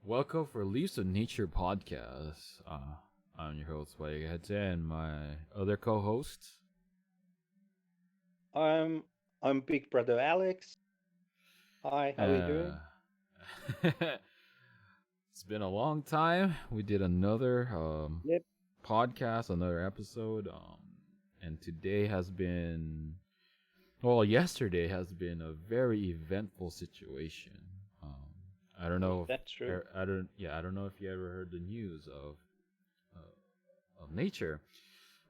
Welcome for Leaves of Nature podcast. I'm your host, Wayheads, and my other co-host. I'm I'm Big Brother Alex. Hi, how are you Uh, doing? it's been a long time. We did another Yep, podcast, another episode, and today has been yesterday has been a very eventful situation. Um, I don't know that's true. I don't know if you ever heard the news of nature.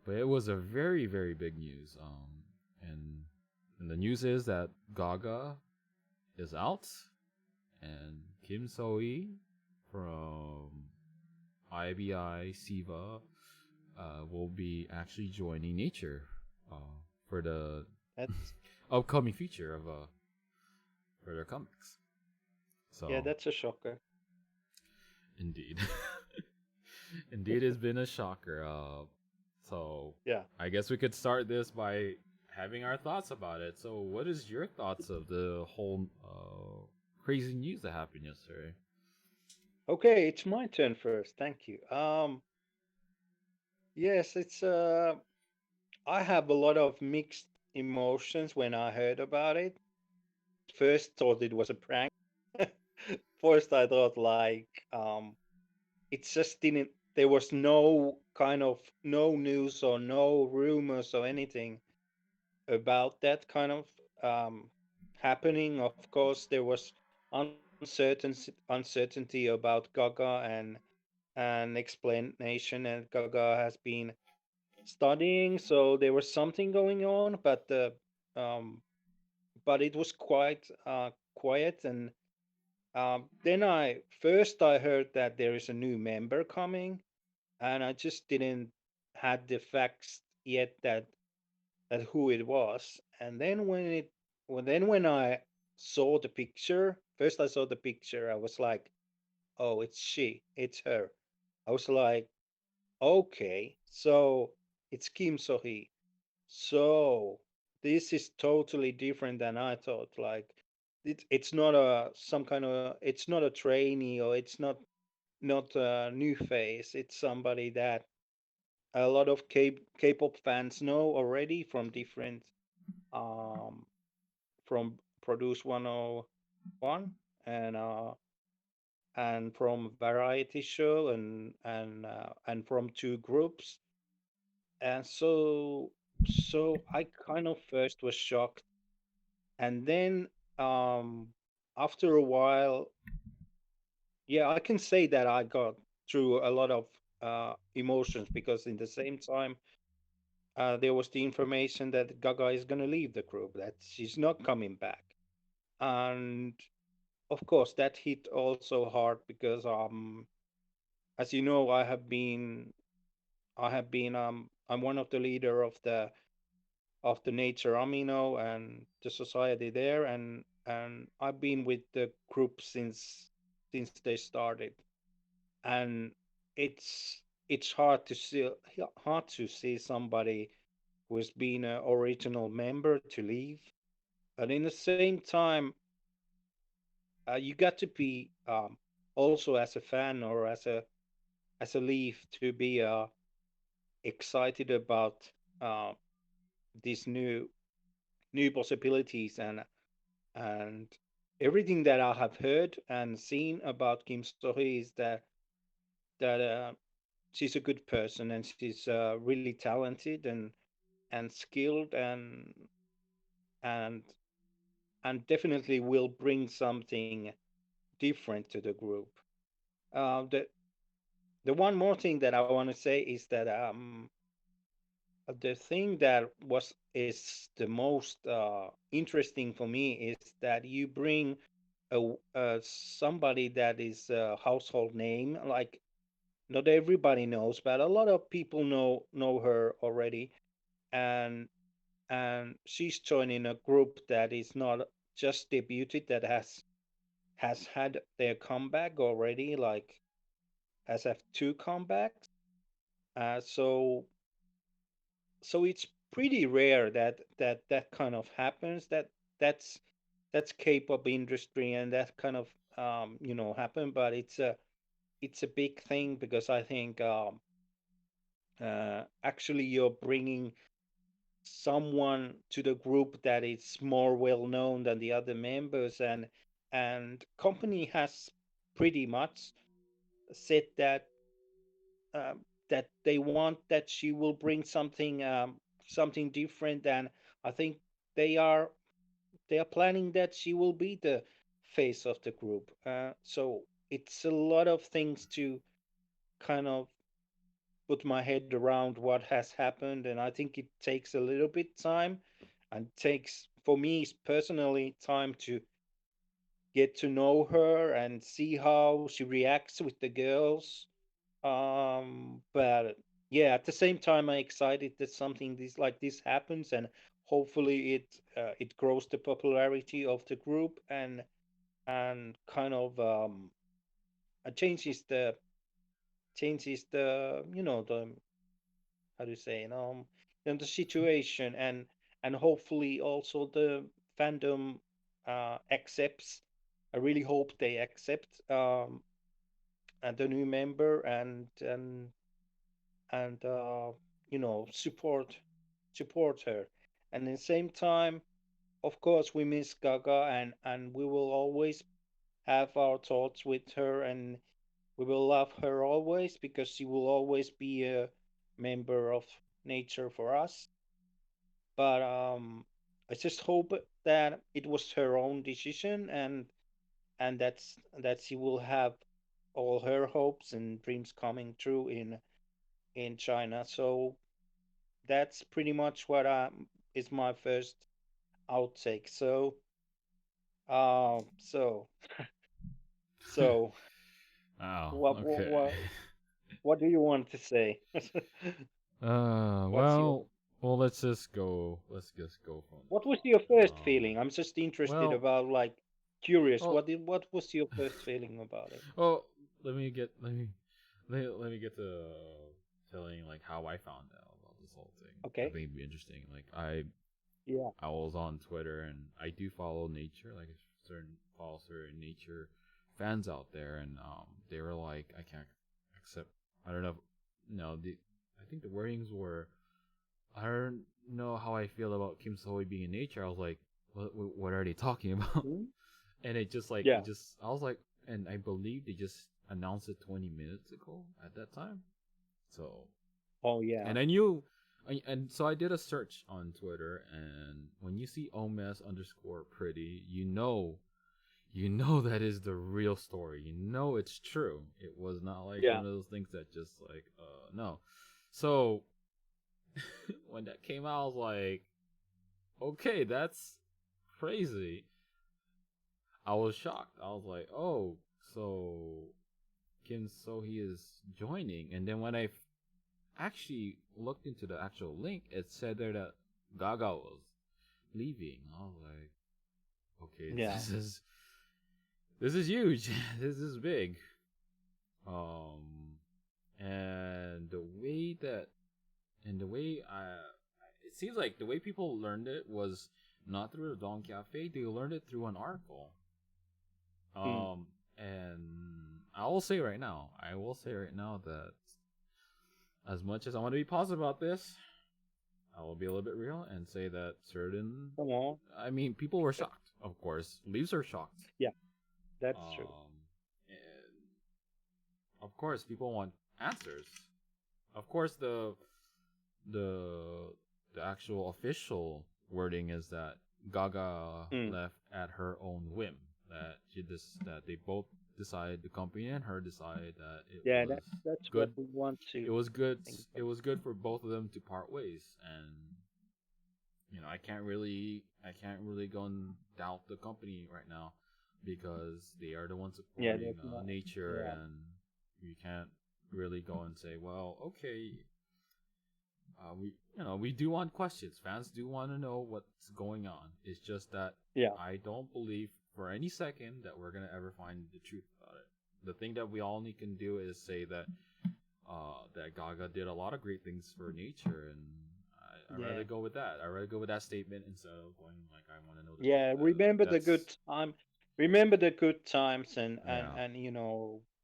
But it was a very, very big news. And and the news is that Gaga is out, and Kim So from IBI Siva will be actually joining Nature for the That's upcoming feature of for their comics. yeah, So that's a shocker. indeed, indeed, it's been a shocker. So Yeah. I guess we could start this by having our thoughts about it. So, what is your thoughts of the whole crazy news that happened yesterday? Okay, it's my turn first. Thank you. Yes, it's I have a lot of mixed emotions when I heard about it. First thought it was a prank. First I thought like it just didn't there was no kind of no news or no rumors or anything about that kind of um, happening. Of course, there was uncertainty about Gaga and explanation, and Gaga has been studying, so there was something going on, um, but it was quite quiet. And then I heard that there is a new member coming, and I just didn't had the facts yet that who it was. And then when I saw the picture, first I saw the picture, I was like, oh, it's she, it's her. I was like, okay, so it's Kim So-hee. So this is totally different than I thought. Like it's not a some kind of it's not a trainee or it's not a new face. It's somebody that a lot of K-pop fans know already from different um, from Produce 101 and from variety show and from two groups. And so I kind of first was shocked, and then um, after a while, yeah, I can say that I got through a lot of emotions because in the same time there was the information that Gaga is going to leave the group, that she's not coming back. And of course, that hit also hard because, as you know, I'm one of the leader of the Nature Amino and the society there, and I've been with the group since they started, and it's hard to see somebody who's been an original member to leave, but in the same time, you got to be also as a fan or as a leaf to be excited about uh, these new possibilities and everything that I have heard and seen about Kim So-hee is that she's a good person and she's really talented and skilled and and definitely will bring something different to the group. The one more thing that I want to say is that the thing that was is the most interesting for me is that you bring somebody that is a household name. Like not everybody knows, but a lot of people know her already, and and she's joining a group that is not just debuted, that has had their comeback already, like has have two comebacks. So it's pretty rare that kind of happens. That's K-pop industry, and that kind of happen, but it's a big thing because I think actually you're bringing someone to the group that is more well known than the other members, and company has pretty much said that they want that she will bring something different, and I think they are they are planning that she will be the face of the group. So it's a lot of things to kind of put my head around what has happened, and I think it takes a little bit time, and takes for me personally time to get to know her and see how she reacts with the girls. But yeah, at the same time, I'm excited that something this happens, and hopefully it grows the popularity of the group, and kind of changes the the how do you say the situation, and hopefully also the fandom accepts. I really hope they accept and the new member, and support her. And at the same time, of course, we miss Gaga, and we will always have our thoughts with her, and we will love her always because she will always be a member of nature for us. But I just hope that it was her own decision, and that she will have all her hopes and dreams coming true in China. So that's pretty much what is my first outtake. So so Oh, what what okay. what, what do you want to say? What's your Well, let's just go. Let's just go from. What was your first Um, feeling? I'm just interested well, about, like, curious. well, What was your first feeling about it? well. Let me get to telling like how I found out about this whole thing. I Okay. think it'd be interesting. Like Yeah. I was on Twitter and I do follow nature, like follow certain nature fans out there, and they were like, I can't accept. I don't know. No, I think the wordings were, I don't know how I feel about Kim So being in nature. I was like, what are they talking about? Mhm. And Yeah. I was like, and I believe they just announced it 20 minutes ago at that time. So, Oh yeah. and I knew, and so I did a search on Twitter, and when you see Omes underscore pretty, you know that is the real story. You know it's true. It was not like Yeah. one of those things that just like, no. So when that came out, I was like, okay, that's crazy. I was shocked. I was like, oh, so Kim So he is joining. And then when I actually looked into the actual link, it said there that Gaga was leaving. I was like, okay, Yeah. this is huge. This is big. Um, and the way it seems like the way people learned it was not through the Don Cafe. They learned it through an article. Mm. And I will say right now that as much as I want to be positive about this, I will be a little bit real and say that Come on. I mean, people were shocked. Of course, leaves are shocked. Yeah. That's true. Um, and of course, people want answers. Of course, the the actual official wording is that Gaga Mm. left at her own whim. That they both decided, the company and her decided that Yeah. That's what good. we want to It was good. think It of. was good for both of them to part ways, and I can't really go and doubt the company right now because they are the ones Yeah. supporting That's not. nature, Yeah. and you can't really go and say, well, okay, we do want questions. Fans do want to know what's going on. It's just that Yeah. I don't believe for any second that we're gonna ever find the truth about it. The thing that we all need can do is say that that Gaga did a lot of great things for nature, and I rather Yeah. go with that. I rather go with that statement instead of going like I want to know the truth. Yeah. Remember the That's good time. remember the good times, Yeah, and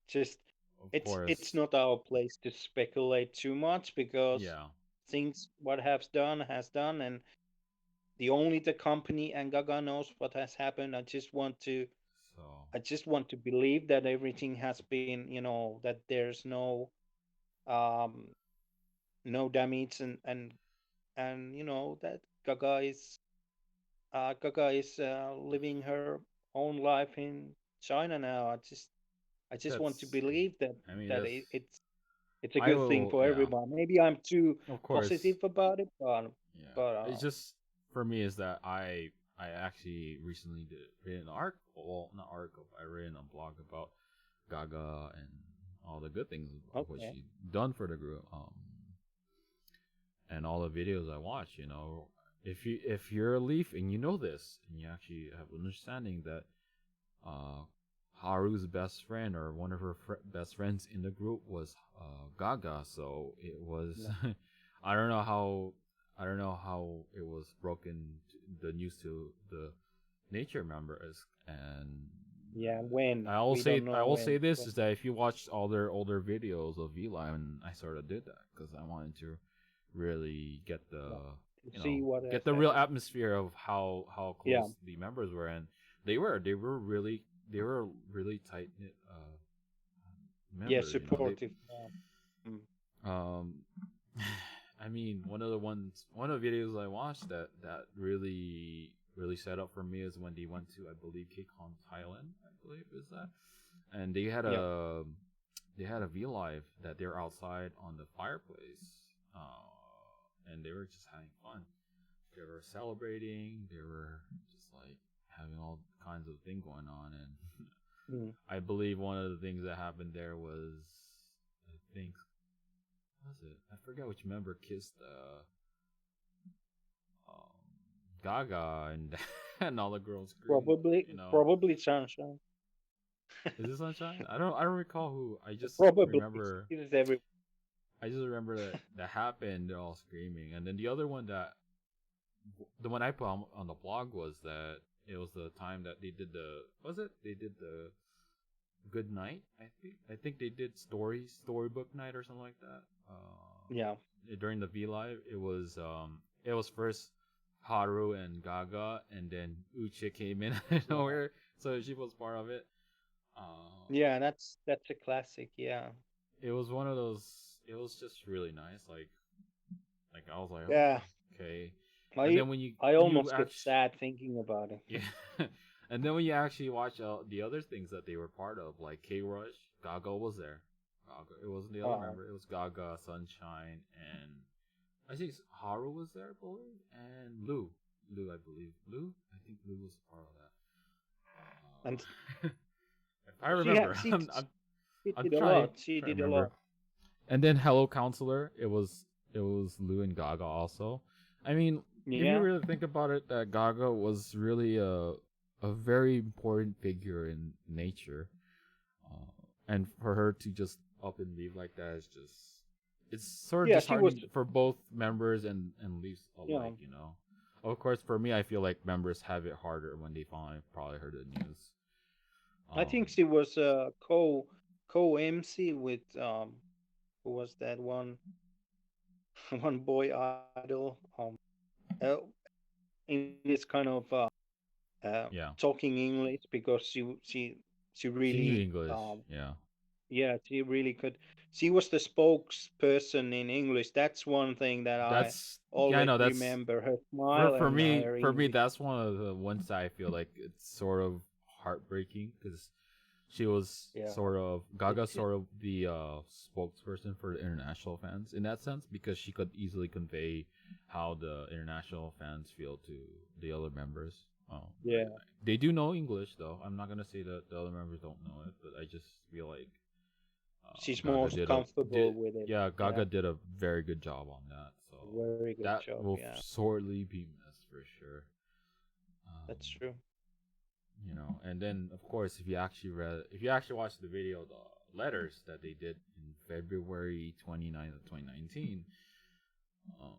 just of it's course. not our place to speculate too much, because Yeah. things what has done, and the company and Gaga knows what has happened. So I just want to believe that everything has been, that there's um no damage, and that Gaga is living her own life in China now. I just want to that's. believe that I mean, that that's. it's a I good thing will. for Yeah. everyone. Maybe I'm too Of course. positive about it, Yeah. but It's just for me is that I actually recently did read an article. Well, not article. I read in a blog about Gaga and all the good things of what okay, she done for the group. And all the videos I watch, if you're a Leaf and you know this and you actually have understanding that uh Haru's best friend or one of her best friends in the group was Gaga, so it was yeah, I don't know how it was broken the news to the nature members. And yeah. When we don't I know will say this when is that if you watched all their older videos of V-Live, and I sort of did that because I wanted to really get yeah, the to see what has get the real happened. atmosphere of how Yeah, close the members were. And they were really tight knit yeah, members, they supportive. Mm, um I mean, one of the videos I watched that really set up for me is when they went to, I believe, KCON Thailand, I believe is that. And yeah, they had a V Live that they're outside on the fireplace. And they were just having fun. They were celebrating, they were just like having all kinds of things going on. And mm. I believe one of the things that happened there was, I think, what was it? I forgot which member kissed Gaga, and and all the girls screamed. Probably, You know, probably Sunshine. is it Sunshine? I don't recall who. Probably Remember. it is every. I just remember that happened. They're all screaming, and then the other one that the one I put on the blog was that it was the time that they did the was it they did the good night. I think they did storybook night or something like that. Yeah, During the V Live, it was first Haru and Gaga, and then Uche came in out of yeah, nowhere, so she was part of it. Uh, yeah. That's a classic. Yeah, it was one of those. It was just really nice. Like I was like, oh, yeah. okay. And I then I when you almost get actually sad thinking about it. yeah, and then when you actually watch the other things that they were part of, like K Rush, Gaga was there. Gaga, it wasn't the other Uh, member. It was Gaga, Sunshine, and I think Haru was there, I believe, and Lou, I believe. I think Lou was part and of that. If I remember, she she I'm did a lot. She trying to did a remember. lot. And then Hello Counselor, it was Lou and Gaga also. I mean, if you Yeah, really think about it, that Gaga was really a very important figure in nature, and for her to just up and leave like that is just it's sort of yeah. She was. disheartening for both members and Leafs You know, alike. Of course, for me, I feel like members have it harder when they finally probably heard the news. I Um, think she was co MC with who was that one one boy idol uh, in this kind of yeah, talking English, because she she knew really English. Yeah, yeah, she really could. She was the spokesperson in English. That's one thing that I I always know that's remember, her smile and her for me English. that's one of the ones that I feel like it's sort of heartbreaking because she was Yeah, sort of it's Gaga just sort of the spokesperson for the international fans in that sense because she could easily convey how the international fans feel to the other members. yeah. They do know English though. I'm not gonna say that the other members don't know it, but I just feel like She's Gaga most comfortable with it. Yeah, Gaga did a very good job on that. So very good that job. will Yeah, sorely be missed for sure. that's Um, true. and then of course if you actually watch the video, the letters that they did in February 29th of 2019, um,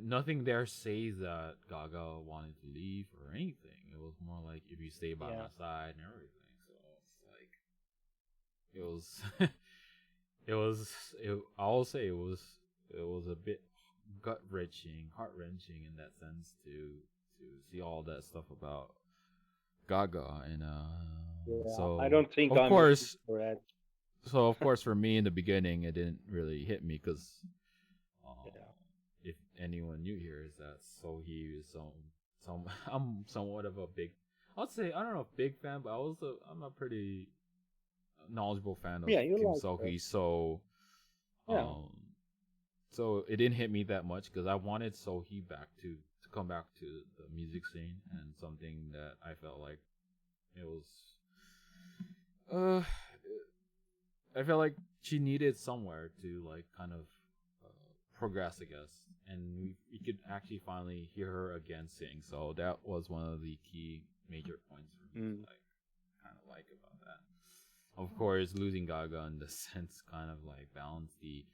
nothing there says that Gaga wanted to leave or anything. It It was more like if you stay by Yeah. my side and everything. So it's like it was, it was. I'll say it was. It was a bit gut wrenching, heart wrenching in that sense to see all that stuff about Gaga and Yeah. I so don't think of I'm looking course for it. for me in the beginning it didn't really hit me because uh, Yeah. if anyone new here is that so he is some I'm somewhat of a big I'd say I don't know big fan but I'm a pretty knowledgeable fan of Yeah, you Kim like her. So-hee Yeah. um so it didn't hit me that much because I wanted So-hee back to come back to the music scene and something that I felt like it was uh I felt like she needed somewhere to like kind of progress, I guess, and we could actually finally hear her again sing. So that was one of the key major points for me Mm. to like kind of like about that. Of course, losing Gaga in the sense kind of like balance the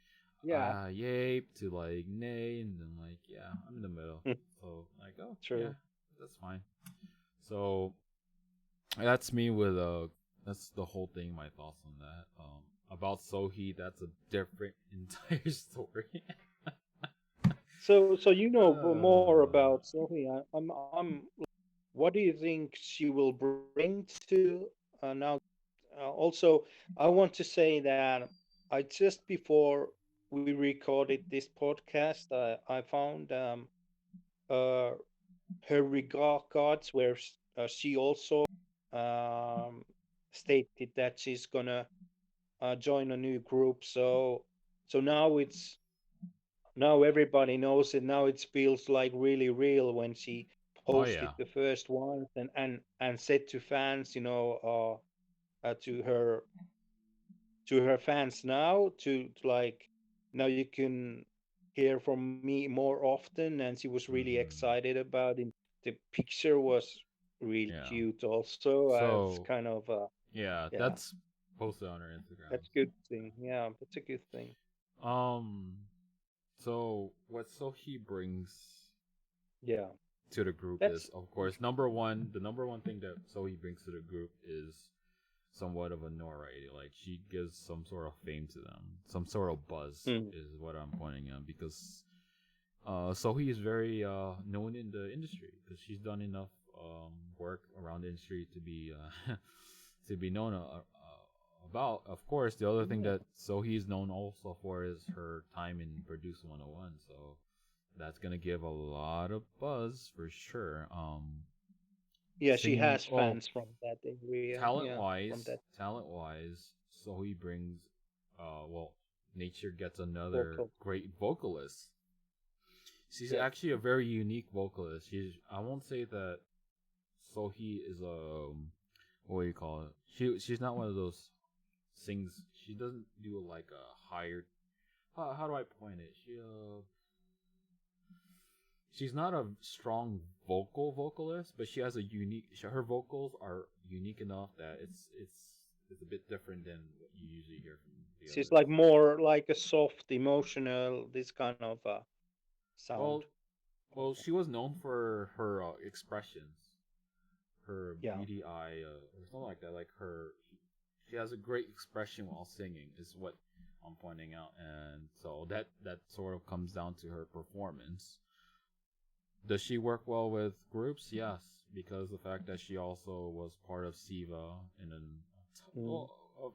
Yeah. yay to like nay, and then like yeah, I'm in the middle. So like oh yeah, True. that's fine. So that's me with that's the whole thing. My thoughts on that. About So-hee, that's a different entire story. So you know more uh, about Sophie. I'm. What do you think she will bring to now? Also, I want to say that I just before we recorded this podcast, I found uh, her regards where she also um, stated that she's gonna join a new group. So now it's now everybody knows it. Now it feels like really real when she oh posted yeah, the first ones and said to fans, to her fans now to like now you can hear from me more often, and she was really hmm excited about it. The picture was really yeah. cute also. It's So kind of yeah, yeah, that's posted on her Instagram. that's good thing. Yeah, that's a good thing. Um, so what So-hee brings Yeah, to the group that's is, of course, number one. The number one thing that So-hee brings to the group is somewhat of a notoriety. Like she gives some sort of fame to them, some sort of buzz mm, is what I'm pointing at because So-hee is very known in the industry because she's done enough work around the industry to be to be known about. Of course, the other thing yeah. that So-hee is known also for is her time in Produce 101. So that's gonna give a lot of buzz for sure. Yeah, she Singing, has well, fans from that area. talent Yeah, from wise, that talent wise, So-hee brings, well, Nature gets another vocal. great vocalist. She's Yes. actually a very unique vocalist. I won't say that So-hee is a, what do you call it? She's not one of those sings. She doesn't do like a higher. How do I point it? She's not a strong vocalist, but she has a unique. Her vocals are unique enough that it's a bit different than what you usually hear from the She's others. like more like a soft, emotional, this kind of sound. Well, she was known for her expressions, her Yeah. beady eye, or something like that. Like she has a great expression while singing, is what I'm pointing out, and so that sort of comes down to her performance. Does she work well with groups? Yes, because the fact that she also was part of Siva and then Mm, well,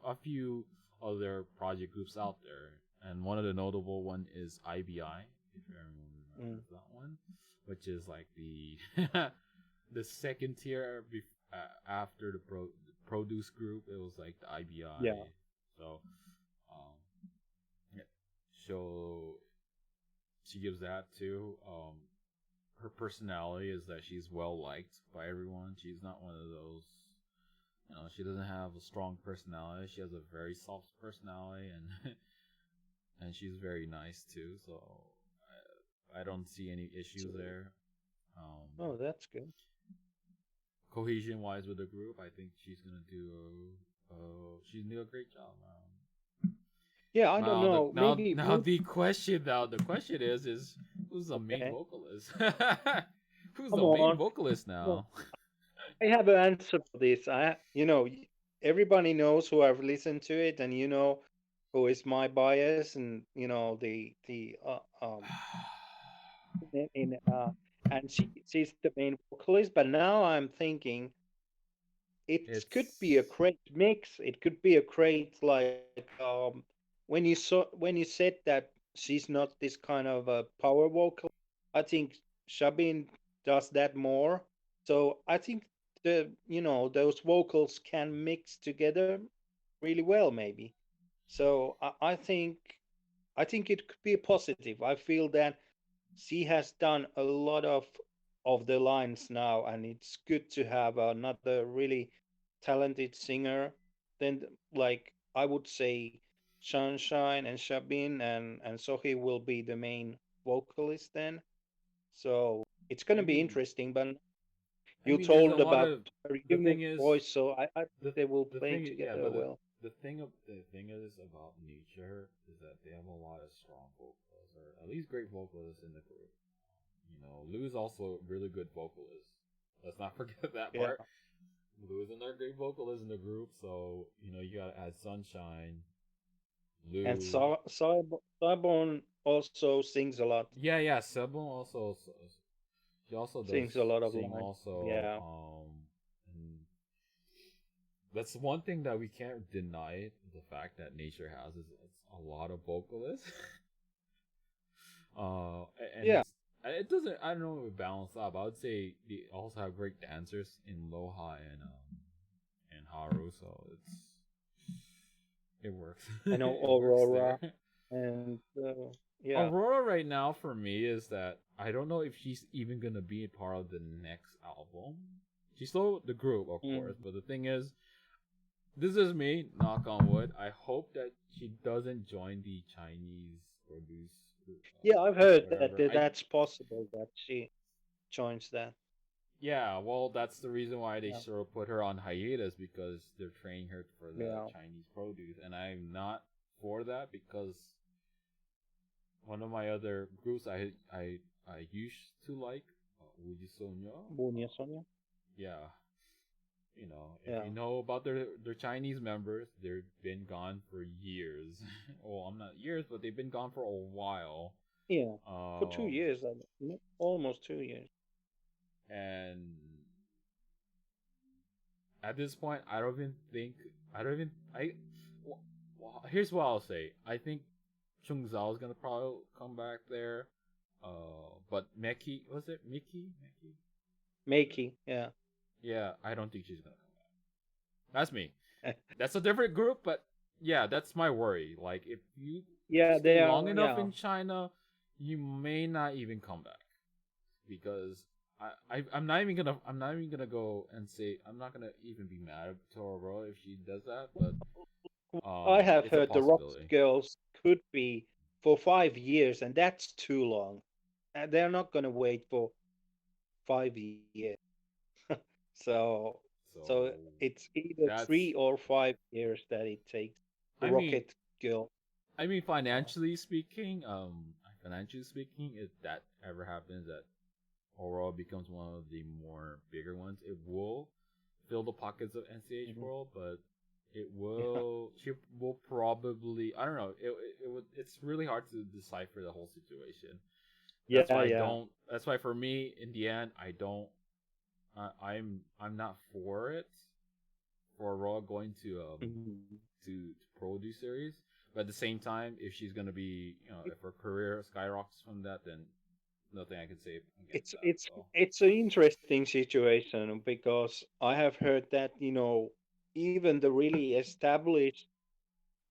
a few other project groups out there, and one of the notable one is IBI, if everyone mm. remembers that one, which is like the the second tier after the produce group. It was like the IBI, Yeah. so um, yeah. So she gives that too. Her personality is that she's well liked by everyone. She's not one of those, she doesn't have a strong personality. She has a very soft personality, and and she's very nice too. So I don't see any issues So, there. Um, oh, that's good. Cohesion wise with the group, I think she's gonna do a great job. Yeah, I don't know. Maybe, Now maybe. the question is who's the main Okay. vocalist? Who's Come the main on. vocalist Come on. now? I have an answer for this. Everybody knows who I've listened to it, and who is my bias, and the in and she's the main vocalist. But now I'm thinking it could be a It's great mix. It could be a great when you said that she's not this kind of a power vocal. I think Shabin does that more. So I think those vocals can mix together really well, maybe. So I think it could be positive. I feel that she has done a lot of the lines now, and it's good to have another really talented singer. Then, like I would say, Sunshine and Shabin and Sohi will be the main vocalist then. So it's I gonna be mean interesting. But I you mean there's a told lot about of her the unique thing is voice, so I think the they will the play thing yeah, together but well. the thing is about nature is that they have a lot of strong vocalists, or at least great vocalists in the group. Lou's also a really good vocalist. Let's not forget that Yeah. part. Lou is another great vocalist in the group, so you gotta add Sunshine, And Lou. Sabon also sings a lot. Yeah, yeah. Sebon also she also does Sings a lot of sing lines. also. Yeah. And that's one thing that we can't deny the fact that nature has is it's a lot of vocalists. And Yeah. it doesn't. I don't know if it balances out, but I would say they also have great dancers in Loha and Haru, so it works. I know It works there. Aurora, and yeah, Aurora right now for me is that I don't know if she's even gonna be a part of the next album. She's still the group, of mm. course, but the thing is, this is me, knock on wood. I hope that she doesn't join the Chinese produce, Yeah, I've heard that whatever. that's possible that she joins that. Yeah, well, that's the reason why they Yeah, sort of put her on hiatus because they're training her for the yeah. Chinese produce, and I'm not for that because one of my other groups I used to like, Wuji Sonyo. Bunya Sonia. Yeah, if Yeah, you know about their Chinese members, they've been gone for years. Well, I'm not years, but they've been gone for a while. yeah. For two Um, years, almost 2 years. and at this point, I don't even think I don't even I. Well, here's what I'll say. I think Chung Zhao is gonna probably come back there. But Meki was it Mickey? Meki? Makey, yeah. Yeah, I don't think she's gonna come back. That's me. That's a different group, but yeah, that's my worry. Like if you Yeah, stay they long are. enough Yeah, in China, you may not even come back because I'm not even gonna go and say I'm not gonna even be mad at Toro if she does that, but I have it's a heard the Rocks possibility. Girls could be for 5 years, and that's too long. And they're not gonna wait for 5 years. So, so So it's either three that's or 5 years that it takes the I mean Rocket Girl. I mean Uh, financially speaking, if that ever happens that Aurora becomes one of the more bigger ones, it will fill the pockets of NCH mhm. World, but it Yeah, will she will probably I don't know it's really hard to decipher the whole situation. yeah, yeah. That's why for me in the end I don't I'm not for it for Aurora going Mhm. to produce series. But at the same time, if she's gonna be, It, if her career skyrockets from that, then nothing I can say against it's that. it's So it's an interesting situation because I have heard that even the really established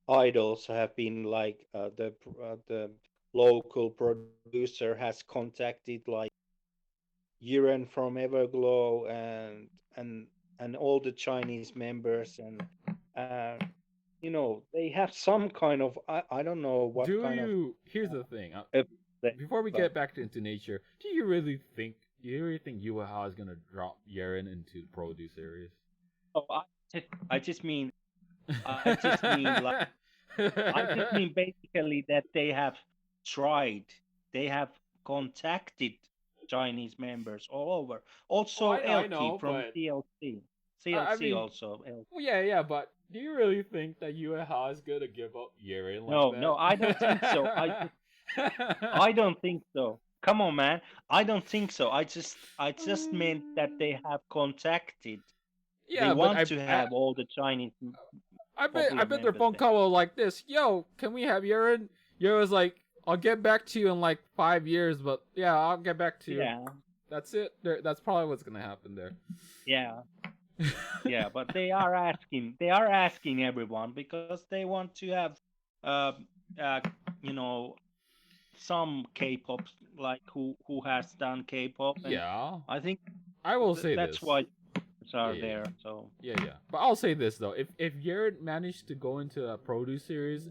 idols have been like the local producer has contacted like Yiren from Everglow and and all the Chinese members uh, they have some kind of I don't know what do kind of you? Here's the thing. uh, they- Before we but get back into nature, do you really think? Do you really think Yuha is gonna drop Yeren into the produce series? oh, I just mean I just mean like I just mean basically that they have tried, they have contacted Chinese members all over. Oh, Also I Elkie know, from but CLC. I CLC mean, also. well, yeah, yeah, but do you really think that UEHA is gonna give up Yeren like No, no, I don't think so. that? I don't think so. Come on, man. I don't think so. I just meant that they have contacted. They Yeah, but want to have all the Chinese I popular bet their members phone there. call was like this. Yo, can we have Yeren? Yeren like, I'll get back to you in like 5 years, but yeah, I'll get back to you. Yeah, That's it. That's probably what's gonna happen there. yeah, yeah. But they are asking. They are asking everyone because they want to have, uh, uh, you know, some K-pop like who has done K-pop, and Yeah, I think I will say that's this. why Yeah, are yeah, there. yeah. So Yeah, yeah. But I'll say this though: if Garrett managed to go into a produce series,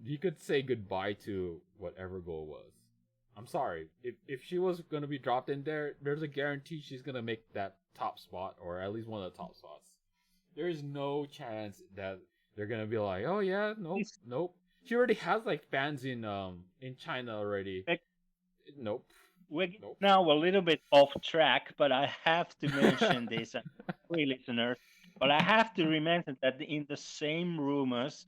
he could say goodbye to whatever goal was. I'm sorry. If she was gonna be dropped in there, there's a guarantee she's gonna make that top spot or at least one of the top spots. There is no chance that they're gonna be like, oh yeah, nope, this nope. She already has like fans in China already. Nope, we're getting nope. now a little bit off track, but I have to mention this, sorry, listeners. But I have to mention that in the same rumors,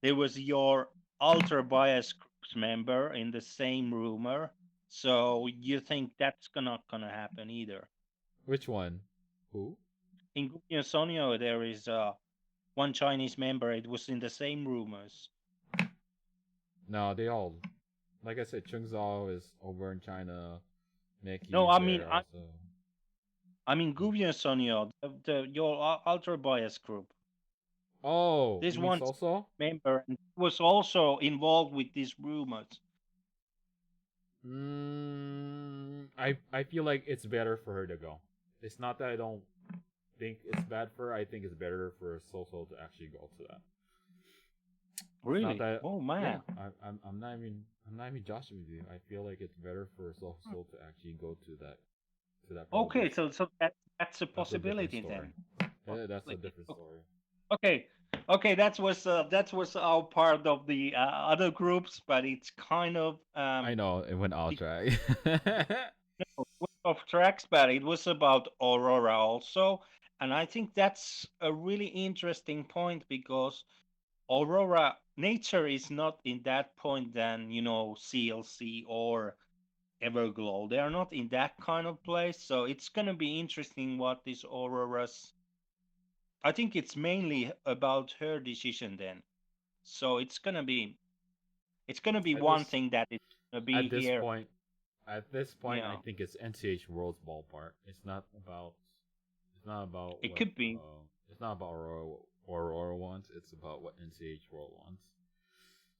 there was your ultra bias groups member in the same rumor. So you think that's not gonna happen either? Which one? Who? In Gucci Sonio, there is one Chinese member. It was in the same rumors. No, they all. Like I said, Chung Zhao is over in China. No, Mickey's I mean there also. I mean Gucci Sonio, the your ultra bias group. Oh, This you mean one Soso? member was also involved with these rumors. I feel like it's better for her to go. It's not that I don't think it's bad for her. I think it's better for Soso to actually go to that. It's not Really? that. Oh Yeah, man. I'm not even joshing with you. I feel like it's better for Soso to actually go to that Okay, produce. so that's a That's a different possibility story. then. Yeah, that's a Possibility. different story. Okay, okay, that was our part of the other groups, but it's kind of I know it went off the track. of tracks, but it was about Aurora also, and I think that's a really interesting point because Aurora nature is not in that point than CLC or Everglow. They are not in that kind of place, so it's gonna be interesting what this Aurora's. I think it's mainly about her decision then. So it's gonna be at one this thing that is gonna be at this here. point, at this point, I Yeah, think it's NCH World's ballpark. It's not about it what could be. it's not about Aurora wants. It's about what NCH World wants.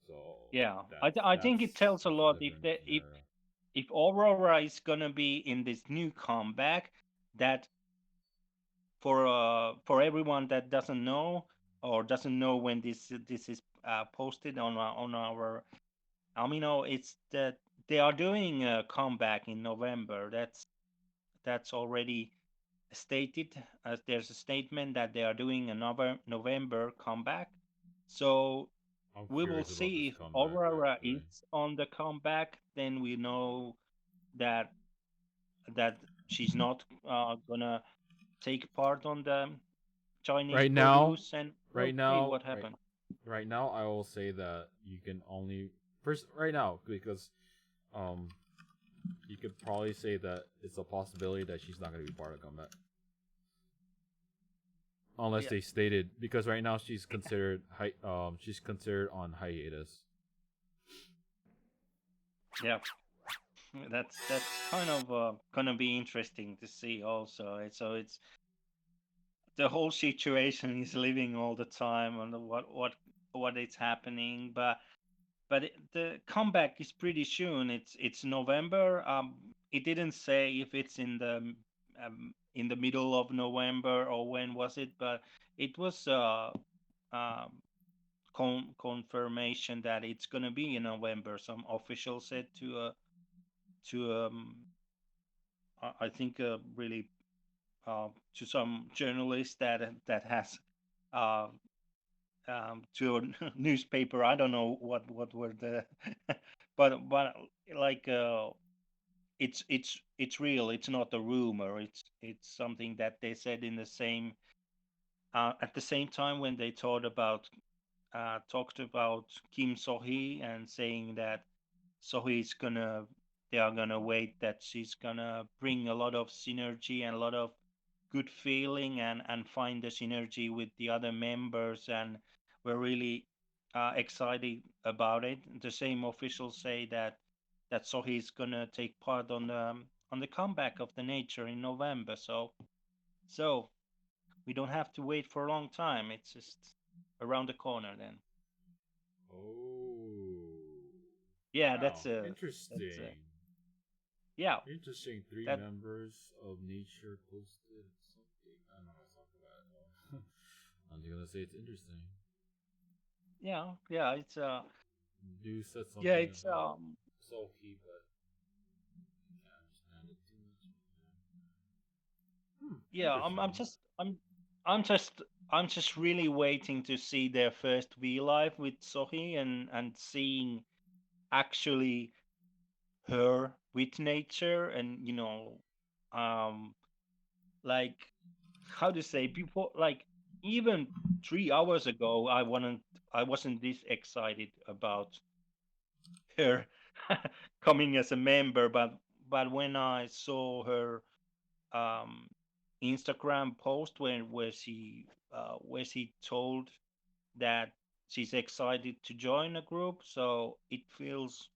So Yeah, I think it tells a that's a lot if different the scenario. if Aurora is gonna be in this new comeback that for everyone that doesn't know or doesn't know when this is posted on our Amino, it's that they are doing a comeback in November. That's already stated. As there's a statement that they are doing another November comeback. So I'm we will curious about see this if comeback Aurora actually. is on the comeback. Then we know that that she's not gonna take part on the Chinese Right now, produce, and we'll right see now, what right happens. right now, I will say that you can only first right now because um you could probably say that it's a possibility that she's not going to be part of comeback unless Yeah, they stated because right now she's considered on hiatus. yeah. That's kind of gonna be interesting to see also. So it's the whole situation is living all the time on what is happening, but the comeback is pretty soon. It's November. It didn't say if it's in the middle of November or when was it, but it was um, confirmation that it's gonna be in November. Some official said to I think really to some journalist that has uh, to a newspaper. I don't know what were the, but like it's real. It's not a rumor. It's something that they said in the same at the same time when they talked about Kim So-hee and saying that So-hee's gonna they are gonna wait that she's gonna bring a lot of synergy and a lot of good feeling and find the synergy with the other members, and we're really excited about it. The same officials say that So-hee's gonna take part on the comeback of the Nature in November. So we don't have to wait for a long time. It's just around the corner then. Oh, Yeah, wow, that's interesting. a yeah. Interesting. Three That members of Nature posted something. I'm not gonna talk about it. I'm just gonna say it's interesting. yeah. You said Yeah, something it's about Soulkey, but I can't understand it too much. yeah. Interesting. I'm just I'm just really waiting to see their first V Live with Sohi and seeing actually her with Nature, and um like how to say, before, like, even 3 hours ago I wasn't this excited about her coming as a member, but when I saw her um Instagram post where she told that she's excited to join a group, so it feels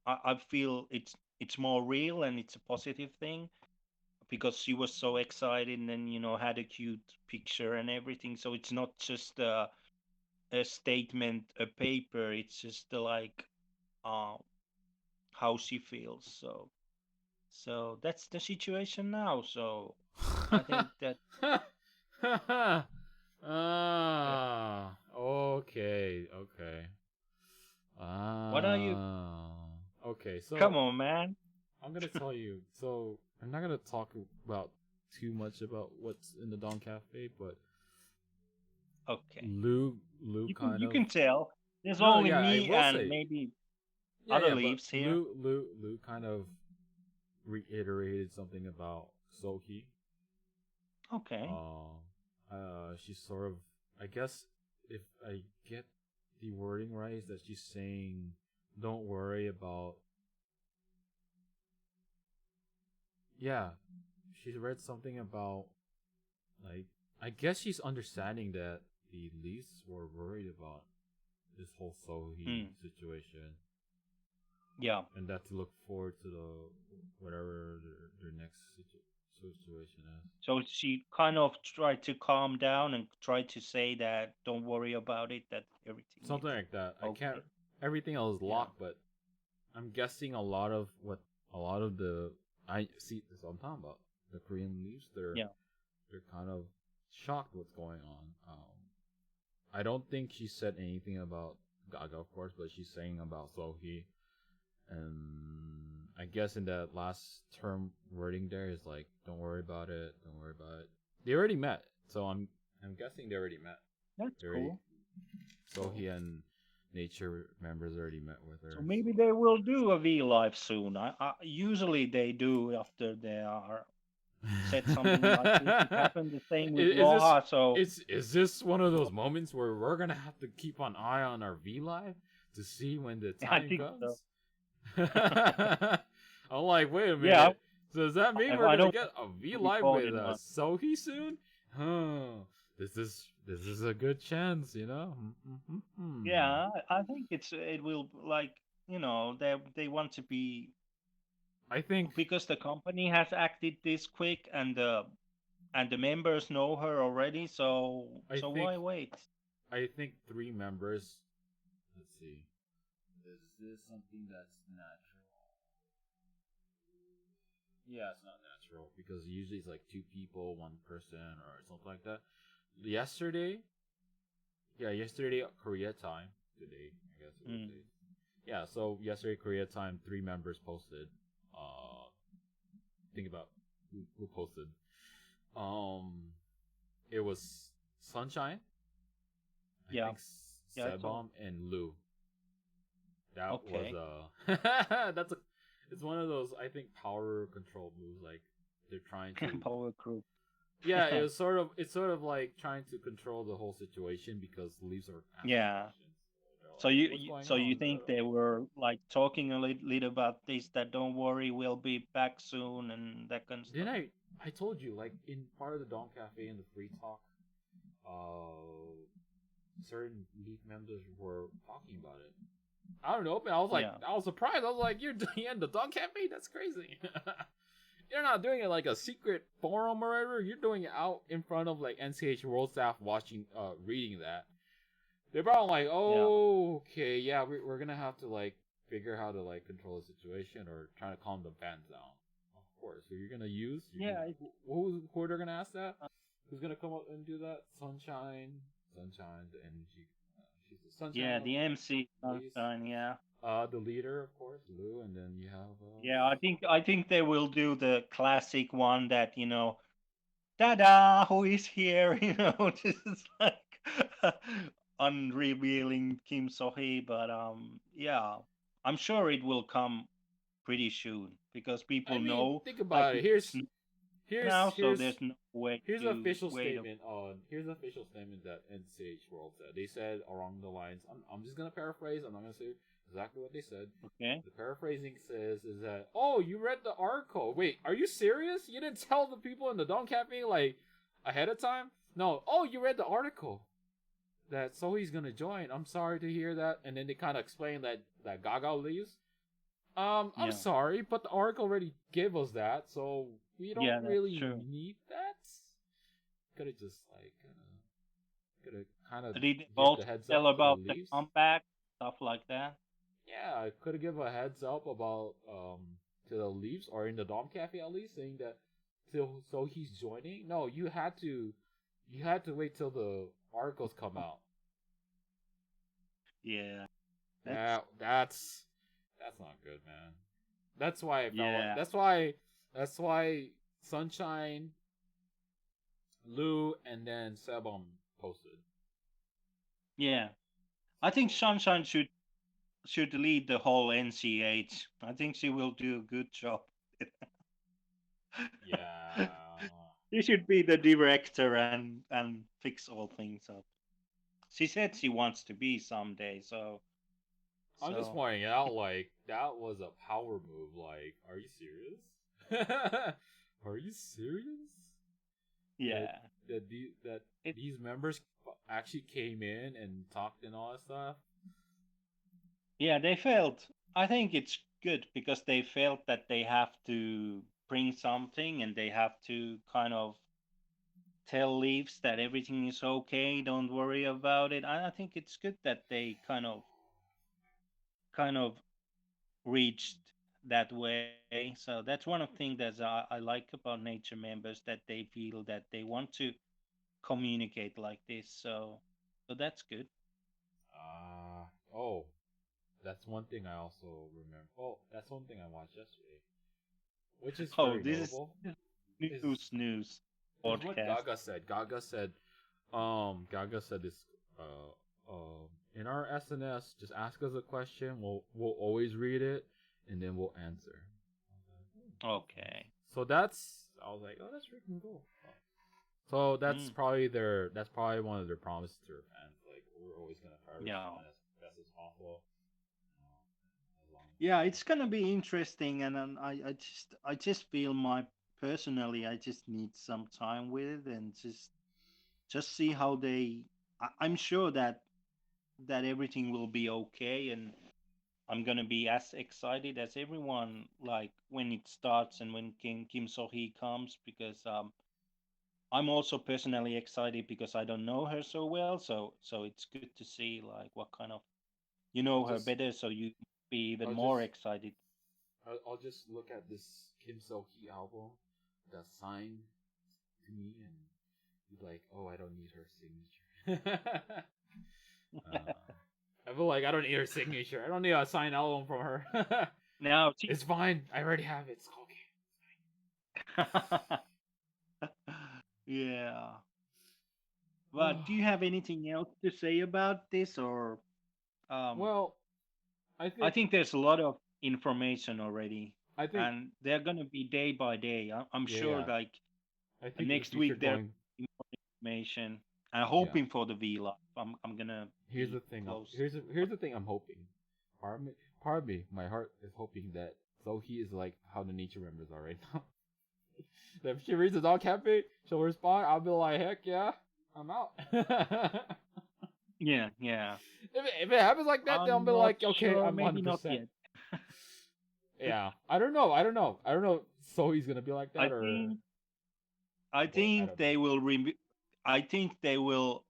I feel it's more real and it's a positive thing, because she was so excited and then had a cute picture and everything. So it's not just a statement, a paper. It's just like uh, how she feels. So that's the situation now. So I think that Ah, okay, okay. what are you? Ah, okay. Come So on, man. I'm gonna tell you. So I'm not gonna talk about too much about what's in the Dawn Cafe, but Okay, Lou you can kind you of. can tell. There's No, only yeah, I me will and say. maybe Yeah, other yeah, but leaves here. Lou kind of reiterated something about Sohee. Okay. She's sort of, I guess, if I get the wording right, is that she's saying, "Don't worry about." Yeah, she read something about like, I guess she's understanding that the Leafs were worried about this whole Sohee Mm, situation, yeah. and that to look forward to the whatever their next situation is. So she kind of tried to calm down and tried to say that don't worry about it, that everything is Something like that. I can't. okay. Everything else is Yeah. locked, but I'm guessing a lot of the I see this I'm talking about the Korean Leafs. Yeah. They're kind of shocked what's going on. I don't think she said anything about Gaga, of course, but she's saying about Sohee, and I guess in that last term wording there is like, don't worry about it, don't worry about it. They already met, so I'm guessing they already met. That's They already cool. Sohee and Nature members already met with So her. So maybe they will do a V Live soon. Usually they do after they are said something like this. It happened the same with is this Loha. So is this one of those moments where we're gonna have to keep an eye on our V Live to see when the I time think so. comes? I'm like, wait a Yeah. minute. So does that mean we're I gonna don't get a V Live with recorded one. Sohee soon? Huh. This is a good chance, you know. Yeah, I think it will, like, they want to be, I think because the company has acted this quick, and the members know her already, I so think why wait? I think three members. Let's see. Is this something that's natural? Yeah, it's not natural because usually it's like two people, one person, or something like that. Yesterday, yeah, yesterday Korea time. Today, I guess it was Mm. day. Yeah, so yesterday Korea time, three members posted. Think about who posted. Um, it was Sunshine. I Yeah, think yeah, I saw. Sebom and Lou. That was Okay. a that's a it's one of those I think power control moves. Like they're trying to. Power Group. Yeah, it's sort of like trying to control the whole situation because the leaves are asking Yeah. questions. They're like, "What's going So you on?" think they were like talking a little about this? That don't worry, we'll be back soon and that kind of Then stuff. I told you like in part of the Dawn Cafe and the free talk, certain Leaf members were talking about it. I don't know, but I was like, Yeah. I was surprised. I was like, you're doing it in the Dawn Cafe? That's crazy. You're not doing it like a secret forum or whatever. You're doing it out in front of like NCH World staff watching, reading that. They're probably like, Yeah. oh, okay, yeah, we're gonna have to like figure how to like control the situation or try to calm the fans down. Of course. So you're gonna use? Yeah. Who are they gonna ask that? Who's gonna come up and do that? Sunshine, the energy. She's the Yeah. sunshine of The MC police. Sunshine. Yeah. The leader, of course, Lou, and then you have. Yeah. I think they will do the classic one that "Tada! Who is here?" Just like unrevealing Kim So-hee. But yeah, I'm sure it will come pretty soon because I people mean, know think like about it. it's now, so Here's there's no way here's an to official wait. statement on here's an official statement that NCH World said. They said along the lines. I'm just gonna paraphrase. I'm not gonna say exactly what they said. Okay. The paraphrasing says is that, oh, you read the article. Wait, are you serious? You didn't tell the people in the Dawn Cafe like ahead of time? No. Oh, you read the article that Sohee's gonna join. I'm sorry to hear that. And then they kind of explain that Gaga leaves. I'm Yeah. sorry, but the article already gave us that, so we don't Yeah, that's really true. need that. Could have just like could have kind of Did they give the also heads tell up to the about the Leafs. comeback stuff like that? Yeah, I could have give a heads up about to the Leafs or in the Dom Cafe at least, saying that so he's joining. No, you had to wait till the articles come out. Yeah. That's That's not good, man. That's why I felt like yeah. that's why Sunshine, Lou, and then Sebum posted. Yeah. I think Sunshine should lead the whole NCH. I think she will do a good job. Yeah. She should be the director and fix all things up. She said she wants to be someday, I'm just so pointing out, like, that was a power move. Like, are you serious? Are you serious? That yeah. that It these members actually came in and talked and all that stuff. Yeah, they felt. I think it's good because they felt that they have to bring something and they have to kind of tell Leafs that everything is okay. Don't worry about it. I think it's good that they kind of reached that way. So that's one of the things that I like about Nature members, that they feel that they want to communicate like this. So that's good. Oh, that's one thing I also remember. Oh, that's one thing I watched yesterday, which is Oh, very notable. this Is news is what podcast. Gaga said. Gaga said this. In our SNS, just ask us a question. We'll always read it, and then we'll answer. Okay. So that's I was like, oh, that's freaking cool. So Mm, that's probably one of their promises to their fans. Like we're always gonna try to yeah. respond as best as possible. As long Yeah, it's gonna be interesting, and I just feel personally I just need some time with it and just see how they. I'm sure that everything will be okay, and I'm gonna be as excited as everyone like when it starts and when Kim So Hee comes because I'm also personally excited because I don't know her so well, so it's good to see like what kind of I'll her just better, so you be even I'll more just excited. I'll just look at this Kim So Hee album that's signed to me and be like, oh, I don't need her signature. I feel like I don't need her signature. I don't need a signed album from her. Now, It's fine. I already have it. It's yeah. okay. But do you have anything else to say about this, or um, Well, I I think think there's a lot of information already. I think and they're gonna be day by day. I'm yeah, sure, yeah. like I think in the next future week there going will be more information. I'm yeah. hoping for the V Live. I'm gonna Here's the be thing. close. Here's the thing. I'm hoping. Part of me, my heart is hoping that Sohi is like how the nature members are right now. If she reads the dog cafe, she'll respond. I'll be like, heck yeah, I'm out. Yeah, yeah. If it happens like that, then I'll I'm be not like, okay, sure. I'm Maybe not 100%. yet. Yeah, I don't know. I don't know. I don't know. If Sohi's gonna be like I that or think I what. I think don't know. they will. I think they will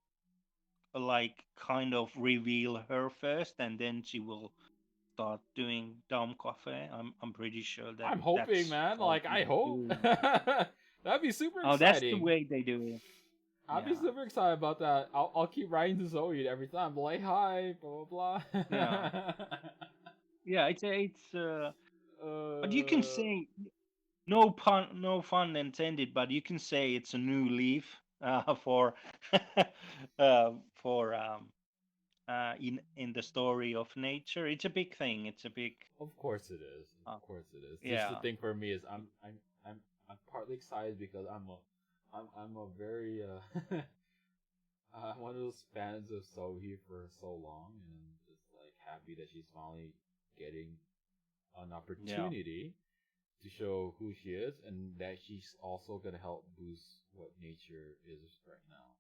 like kind of reveal her first, and then she will start doing Dom Cafe. I'm pretty sure that I'm hoping, that's man. how Like, they I hope. do. That'd be super Oh, that's the exciting. way they do it. I'd be Yeah, super excited about that. I'll keep writing to Zoe every time. Like, hi, blah blah yeah, blah. yeah. It's but you can uh, say no fun intended. But you can say it's a new leaf for for in the story of nature. It's a big thing. It's a big of course it is. uh, Of course it is. Just the yeah, thing for me is I'm partly excited because I'm a very I'm one of those fans of Sohee for so long, and I'm just like happy that she's finally getting an yeah, opportunity to show who she is, and that she's also gonna help boost what nature is right now.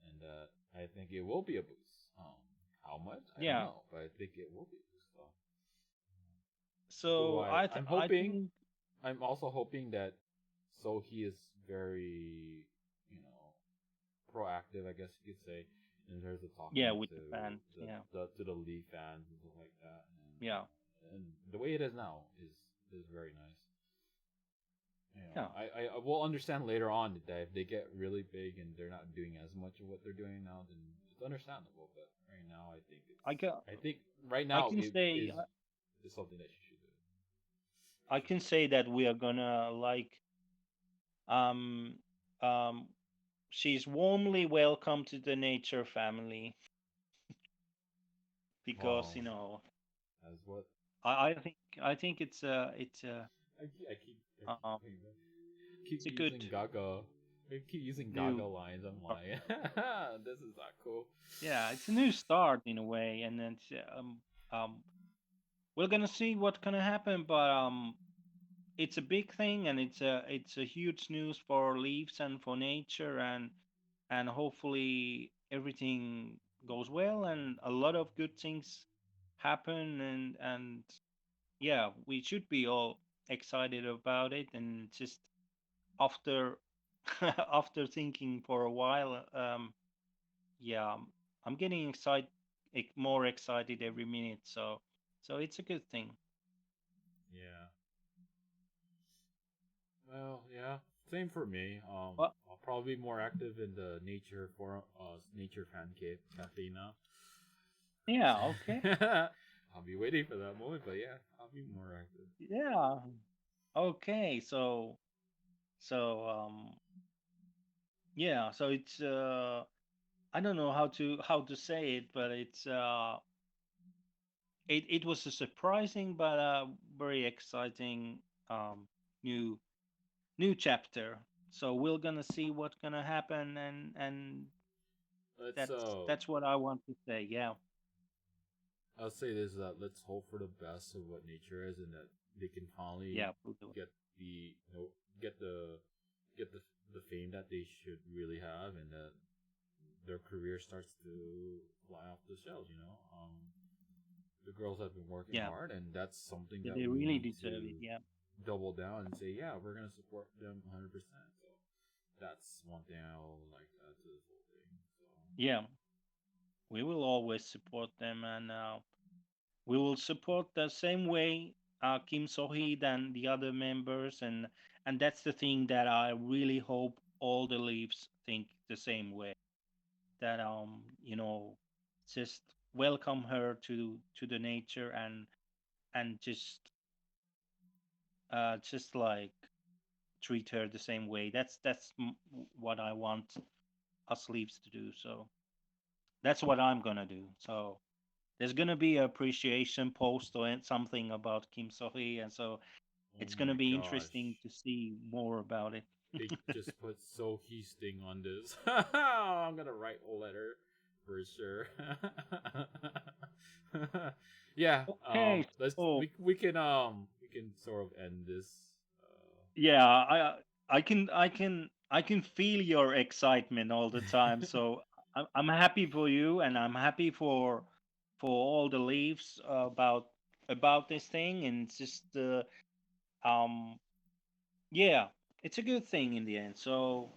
And that I think it will be a boost. How much I don't yeah. know, but I think it will be a boost. So, So I'm I hoping. think I'm also hoping that Sohee is very, you know, proactive, I guess you could say, in terms of yeah, talking with to the fans. Yeah, the Lee fans and stuff like that, yeah, and the way it is now is very nice. You know, yeah. I will understand later on that if they get really big and they're not doing as much of what they're doing now, then it's understandable. But right now, I can I think right I now can it say is something that you should do for I sure. can say that we are gonna like um um she's warmly welcome to the nature family because Wow, as what I think I um keep it's a using good Gaga. I keep using Gaga new lines. I'm start. like, this is not cool. Yeah, it's a new start in a way, and then um we're gonna see what's gonna happen, but it's a big thing, and it's a huge news for leaves and for nature, and hopefully everything goes well and a lot of good things happen, and yeah, we should be all excited about it, and just after after thinking for a while, yeah, I'm getting more excited every minute, so it's a good thing. Yeah. Well, yeah. Same for me. Well, I'll probably be more active in the nature forum, nature fan cafe now. yeah, okay, I'll be waiting for that moment, but yeah, I'll be more active. yeah, okay, so yeah, so it's I don't know how to say it, but it was a surprising but very exciting um new new chapter. So we're gonna see what's gonna happen, and Let's that's what I want to say. Yeah, I'll say this that let's hope for the best of what nature is, and that they can finally yeah, we'll do it. get the you know get the get the fame that they should really have, and that their career starts to fly off the shelves. The girls have been working Yeah, hard, and that's something yeah, that they we really need deserve it. to Yeah, double down and say, yeah, we're gonna support them 100%. So that's one thing I will like to add to this whole thing. So yeah, we will always support them, and we will support the same way Kim Sohee and the other members, and that's the thing that I really hope all the Leafs think the same way. That just welcome her to the nature, and just like treat her the same way. That's what I want us Leafs to do. So that's what I'm gonna do. So there's gonna be an appreciation post or something about Kim So-hee, and so Oh it's gonna my be interesting gosh. to see more about it. They just put Sohee's thing on this. I'm gonna write a letter for sure. Yeah. Okay, Let's so we can sort of end this. yeah, I can feel your excitement all the time. So I'm happy for you, and I'm happy for all the leaves about this thing, and it's just um yeah, it's a good thing in the end. So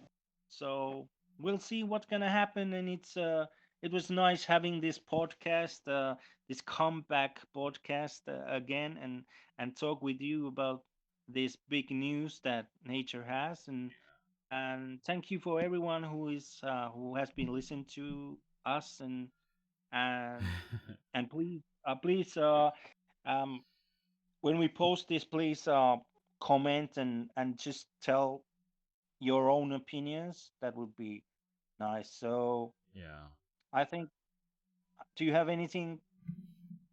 we'll see what's gonna happen, and it was nice having this podcast, this comeback podcast again, and talk with you about this big news that nature has, and thank you for everyone who has been listening to us, and and please um when we post this, please comment and just tell your own opinions. That would be nice. So Yeah. I think, do you have anything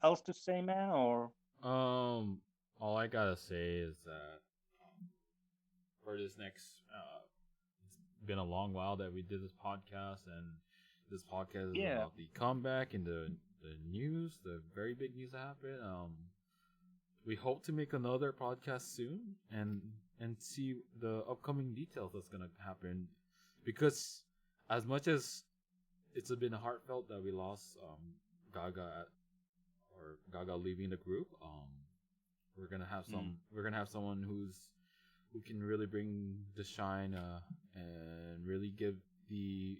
else to say, man? Or Um. All I gotta say is that for this next, it's been a long while that we did this podcast, and this podcast is yeah, about the comeback and the news, the very big news that happened. We hope to make another podcast soon and see the upcoming details that's gonna happen, because as much as it's been heartfelt that we lost Gaga or Gaga leaving the group, mm, we're gonna have someone who can really bring the shine and really give the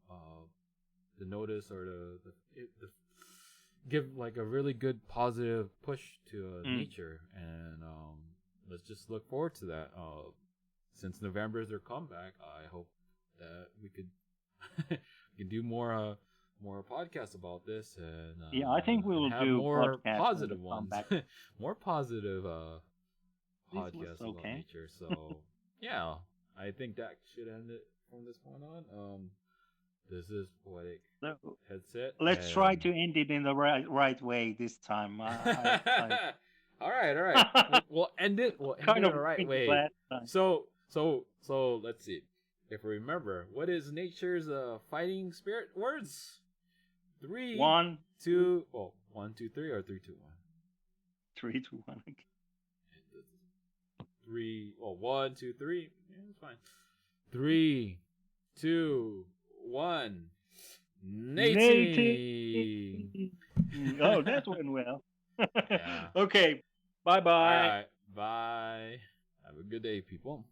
uh the notice or the give like a really good positive push to mm. nature, and let's just look forward to that. Since November is their comeback, I hope that we could we can do more podcasts about this, Yeah, I think we and will have do more podcast when they positive come ones, back. more positive This was podcasts about okay. nature. So yeah, I think that should end it from this point on. This is Poetic So Headset, let's try and to end it in the right way this time. all right. We'll end it. We'll end it Kind the of right ruined it way. last time. So let's see. If we remember, what is nature's fighting spirit words? Three, One, two, two, well, 1, 2, 3, or 3, 2, 1. 3, 2, 1. Three, well, 1, 2, 3. Yeah, it's fine. 3, 2, 1. Native. Nating. Oh, that went well. Yeah. Okay. Bye All bye. right. Bye. Have a good day, people.